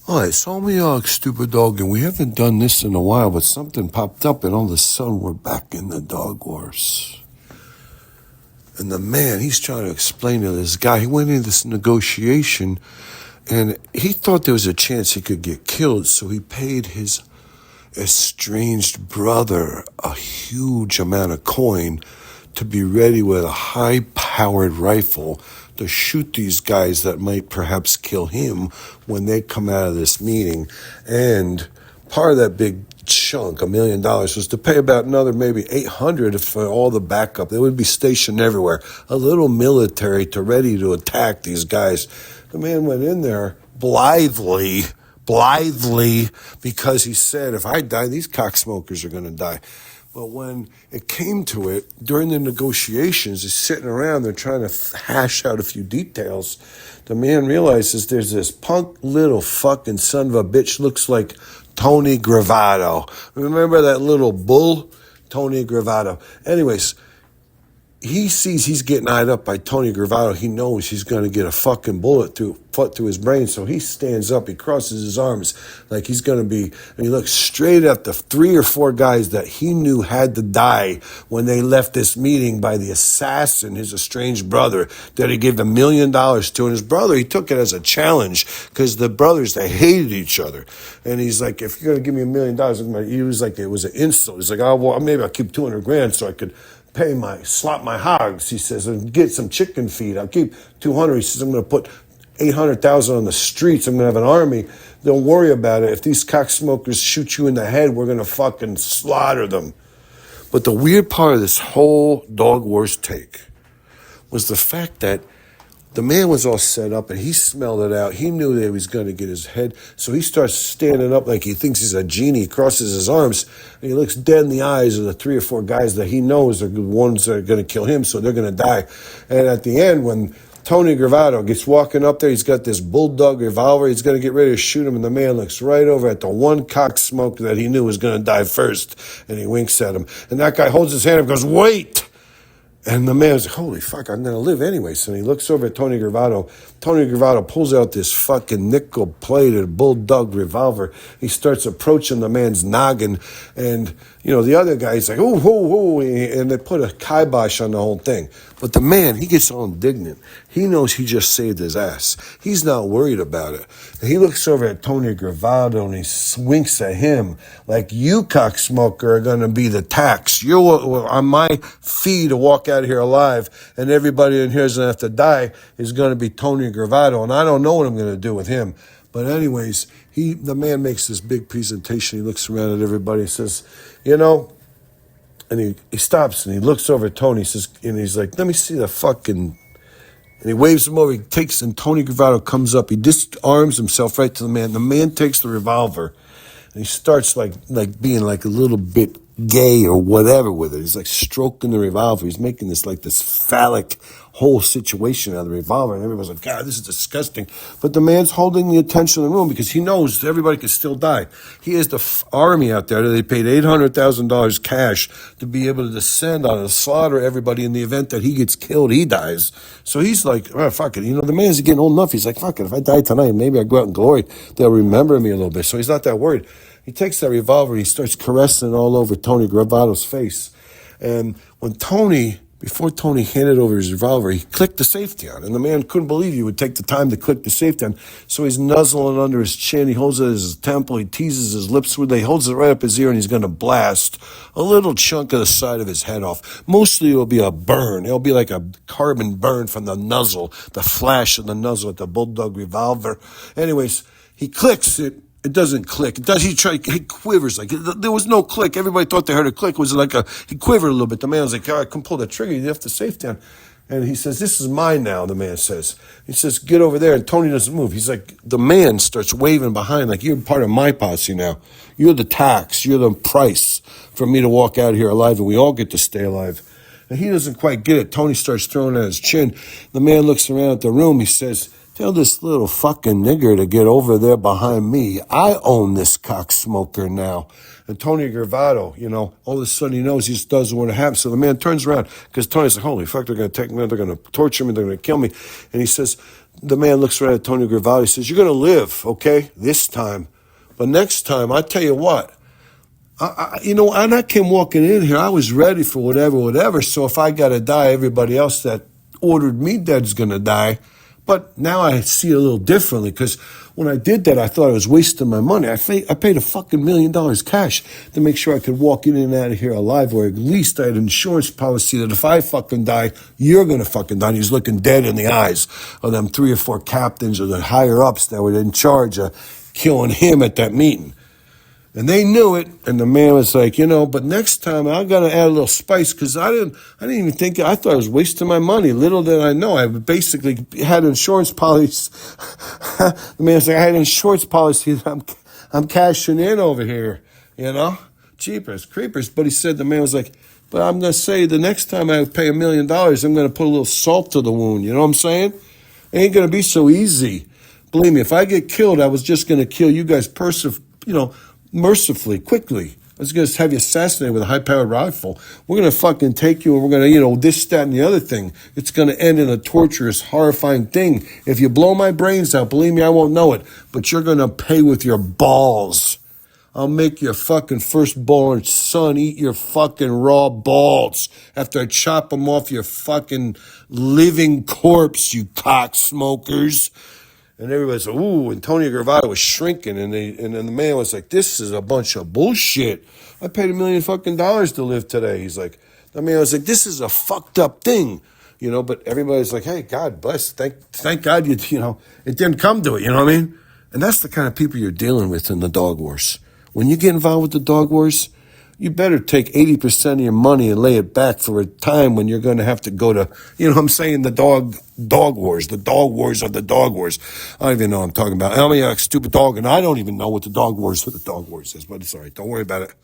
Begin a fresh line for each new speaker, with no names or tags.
All right, so I'm a stupid dog, and we haven't done this in a while, but something popped up, and all of a sudden we're back in the dog wars. And the man, he's trying to explain to this guy, he went into this negotiation, and he thought there was a chance he could get killed, so he paid his estranged brother a huge amount of coin to be ready with a high-powered rifle to shoot these guys that might perhaps kill him when they come out of this meeting. And part of that big chunk, $1 million, was to pay about another maybe $800 for all the backup. They would be stationed everywhere. A little military to ready to attack these guys. The man went in there blithely, because he said, if I die, these cocksmokers are going to die. But when it came to it, during the negotiations, he's sitting around, they're trying to hash out a few details. The man realizes there's this punk little fucking son of a bitch, looks like Tony Gravado. Remember that little bull? Tony Gravado. Anyways, he sees he's getting eyed up by Tony Gravado. He knows he's going to get a fucking bullet through his brain. So he stands up. He crosses his arms like he's going to be, and he looks straight at the 3 or 4 guys that he knew had to die when they left this meeting by the assassin, his estranged brother, that he gave $1 million to. And his brother, he took it as a challenge because the brothers, they hated each other. And he's like, if you're going to give me $1 million, he was like, it was an insult. He's like, oh, well, maybe I'll keep 200 grand so I could slap my hogs, he says, and get some chicken feed. I'll keep 200. He says, I'm going to put 800,000 on the streets. I'm going to have an army. Don't worry about it. If these cocksmokers shoot you in the head, we're going to fucking slaughter them. But the weird part of this whole dog wars take was the fact that the man was all set up and he smelled it out. He knew that he was going to get his head. So he starts standing up like he thinks he's a genie. He crosses his arms and he looks dead in the eyes of the 3 or 4 guys that he knows are the ones that are going to kill him. So they're going to die. And at the end, when Tony Gravado gets walking up there, he's got this bulldog revolver. He's going to get ready to shoot him. And the man looks right over at the one cocksmoke that he knew was going to die first. And he winks at him. And that guy holds his hand up and goes, wait! And the man's like, holy fuck, I'm going to live anyway. So he looks over at Tony Gravado. Tony Gravado pulls out this fucking nickel-plated bulldog revolver. He starts approaching the man's noggin. And, the other guy's like, ooh. And they put a kibosh on the whole thing. But the man, he gets all indignant. He knows he just saved his ass. He's not worried about it. And he looks over at Tony Gravado and he winks at him like, you cocksmoker are going to be the tax. You're on my fee to walk out of here alive, and everybody in here is going to have to die is going to be Tony Gravado. And I don't know what I'm going to do with him. But anyways, the man makes this big presentation. He looks around at everybody and says, and he stops and he looks over at Tony and he's like, let me see the fucking, and he waves him over. He takes, and Tony Gravado comes up. He disarms himself right to the man. The man takes the revolver and he starts like being like a little bit gay or whatever with it. He's like stroking the revolver. He's making this phallic whole situation out of the revolver. And everybody's like, God, this is disgusting. But the man's holding the attention of the room because he knows everybody can still die. He has the army out there that they paid $800,000 cash to be able to descend on and slaughter everybody in the event that he gets killed, he dies. So he's like, oh, fuck it. The man's getting old enough. He's like, fuck it. If I die tonight, maybe I go out in glory. They'll remember me a little bit. So he's not that worried. He takes that revolver and he starts caressing it all over Tony Gravado's face. And before Tony handed over his revolver, he clicked the safety on. And the man couldn't believe he would take the time to click the safety on. So he's nuzzling under his chin. He holds it at his temple. He teases his lips with it. He holds it right up his ear, and he's going to blast a little chunk of the side of his head off. Mostly it'll be a burn. It'll be like a carbon burn from the muzzle, the flash of the muzzle at the bulldog revolver. Anyways, he clicks it. It doesn't click. It does. He quivers there was no click. Everybody thought they heard a click. It was he quivered a little bit. The man was like, oh, I couldn't pull the trigger. You have to safety down. And he says, this is mine now, the man says. He says, get over there. And Tony doesn't move. He's like, the man starts waving behind like, you're part of my posse now. You're the tax. You're the price for me to walk out of here alive, and we all get to stay alive. And he doesn't quite get it. Tony starts throwing at his chin. The man looks around at the room. He says, tell this little fucking nigger to get over there behind me. I own this cocksmoker now. And Tony Gravado, all of a sudden he knows he just doesn't want to happen. So the man turns around because Tony's like, holy fuck, they're going to take me, they're going to torture me, they're going to kill me. And he says, the man looks right at Tony Gravado. He says, "You're going to live, okay, this time. But next time, I tell you what, and I came walking in here. I was ready for whatever. So if I got to die, everybody else that ordered me dead is going to die. But now I see it a little differently because when I did that, I thought I was wasting my money. I paid a fucking $1 million cash to make sure I could walk in and out of here alive, or at least I had an insurance policy that if I fucking die, you're going to fucking die." And he's looking dead in the eyes of them 3 or 4 captains or the higher ups that were in charge of killing him at that meeting. And they knew it, and the man was like, but next time I got to add a little spice because I didn't even think, I thought I was wasting my money. Little did I know, I basically had insurance policy. The man's like, "I had insurance policy that I'm cashing in over here, Jeepers, creepers." But he said, the man was like, "But I'm going to say the next time I pay $1 million, I'm going to put a little salt to the wound." You know what I'm saying? It ain't going to be so easy. Believe me, if I get killed, I was just going to kill you guys mercifully, quickly. I was going to have you assassinated with a high-powered rifle. We're going to fucking take you and we're going to, this, that, and the other thing. It's going to end in a torturous, horrifying thing. If you blow my brains out, believe me, I won't know it. But you're going to pay with your balls. I'll make your fucking firstborn son eat your fucking raw balls after I chop them off your fucking living corpse, you cocksmokers. And everybody's like, "Ooh," and Tony Gravado was shrinking, and then the man was like, "This is a bunch of bullshit. I paid $1 million fucking dollars to live today." He's like, the man was like, "This is a fucked up thing," but everybody's like, "Hey, God bless, thank God it didn't come to it," you know what I mean? And that's the kind of people you're dealing with in the dog wars. When you get involved with the dog wars, you better take 80% of your money and lay it back for a time when you're going to have to go to, the dog wars. The dog wars are the dog wars. I don't even know what I'm talking about. I'm a stupid dog, and I don't even know what the dog wars is, but it's all right. Don't worry about it.